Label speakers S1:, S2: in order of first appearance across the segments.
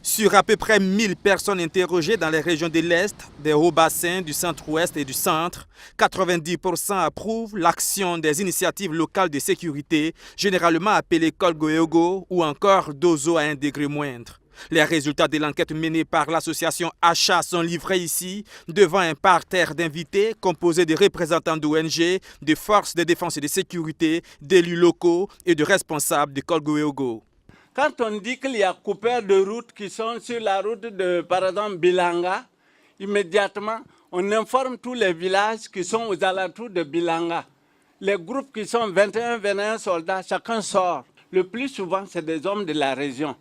S1: Sur à peu près 1000 personnes interrogées dans les régions de l'Est, des hauts-bassins, du centre-ouest et du centre, 90% approuvent l'action des initiatives locales de sécurité, généralement appelées Kolgoyogo ou encore Dozo à un degré moindre. Les résultats de l'enquête menée par l'association Achat sont livrés ici, devant un parterre d'invités composé de représentants d'ONG, de forces de défense et de sécurité, d'élus locaux et de responsables de Kolgoyogo.
S2: Quand on dit qu'il y a coupeurs de route qui sont sur la route de, par exemple, Bilanga, immédiatement, on informe tous les villages qui sont aux alentours de Bilanga. Les groupes qui sont 21 soldats, chacun sort. Le plus souvent, c'est des hommes de la région.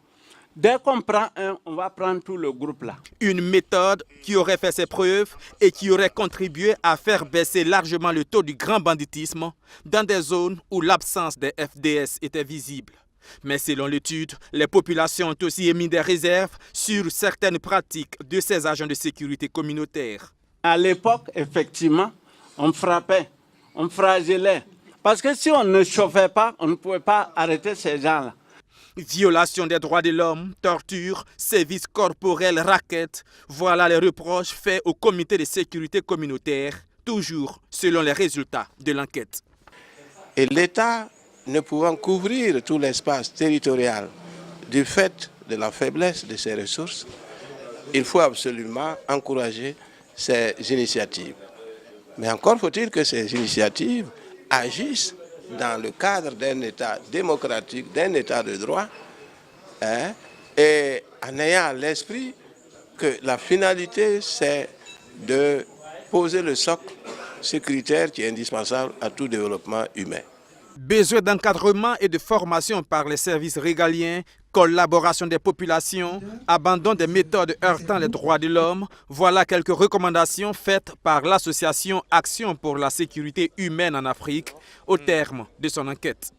S2: Dès qu'on prend un, on va prendre tout le groupe là.
S1: Une méthode qui aurait fait ses preuves et qui aurait contribué à faire baisser largement le taux du grand banditisme dans des zones où l'absence des FDS était visible. Mais selon l'étude, les populations ont aussi émis des réserves sur certaines pratiques de ces agents de sécurité communautaires.
S2: À l'époque, effectivement, on frappait, on flagellait. Parce que si on ne chauffait pas, on ne pouvait pas arrêter ces gens-là.
S1: Violation des droits de l'homme, torture, sévices corporels, raquettes, voilà les reproches faits au comité de sécurité communautaire, toujours selon les résultats de l'enquête.
S3: Et l'État, ne pouvant couvrir tout l'espace territorial du fait de la faiblesse de ses ressources, il faut absolument encourager ces initiatives. Mais encore faut-il que ces initiatives agissent dans le cadre d'un État démocratique, d'un État de droit, et en ayant à l'esprit que la finalité, c'est de poser le socle sécuritaire qui est indispensable à tout développement humain.
S1: Besoin d'encadrement et de formation par les services régaliens, collaboration des populations, abandon des méthodes heurtant les droits de l'homme, voilà quelques recommandations faites par l'association Action pour la sécurité humaine en Afrique au terme de son enquête.